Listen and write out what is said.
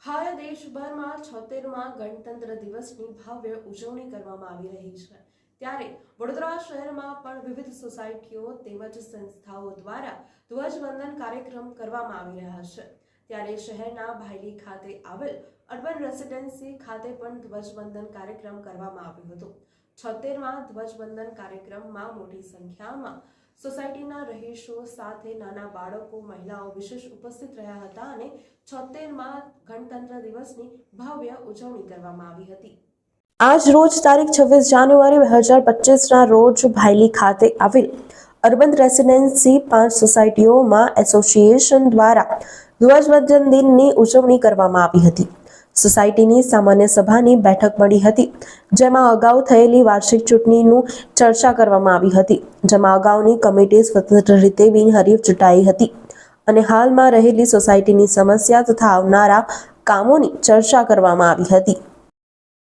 હાલ દેશભરમાં 76મા ગણતંત્ર દિવસની ભવ્ય ઉજવણી કરવામાં આવી રહી છે। ત્યારે વડોદરા શહેરમાં પણ વિવિધ સોસાયટીઓ તેમજ સંસ્થાઓ દ્વારા ધ્વજવંદન કાર્યક્રમ કરવામાં આવી રહ્યા છે। ત્યારે શહેરના ભાયલી ખાતે આવેલ અર્બન રેસિડેન્સી ખાતે પણ ધ્વજવંદન કાર્યક્રમ કરવામાં આવ્યો હતો। 76મા ધ્વજવંદન કાર્યક્રમમાં મોટી સંખ્યામાં સોસાયટીના રહીશો સાથે નાના બાળકો, મહિલાઓ વિશેષ ઉપસ્થિત રહ્યા હતા અને 76મા ગણતંત્ર દિવસની ભવ્ય ઉજવણી કરવામાં આવી હતી। આજ રોજ તારીખ 26 જાન્યુઆરી 2025ના રોજ ભાયલી ખાતે આવેલ અર્બન રેસિડેન્સી 5 સોસાયટીઓમાં એસોસિએશન દ્વારા ધ્વજવંદન દિનની ઉજવણી કરવામાં આવી હતી। સોસાયટીની સામાન્ય સભાની બેઠક મળી હતી, જેમાં અગાઉ થયેલી વાર્ષિક ચૂંટણીનું ચર્ચા કરવામાં આવી હતી, જેમાં અગાઉની કમિટી સ્વતંત્ર રીતે બિનહરીફ ચૂંટાઈ હતી અને હાલમાં રહેલી સોસાયટીની સમસ્યા તથા આવનારા કામોની ચર્ચા કરવામાં આવી હતી।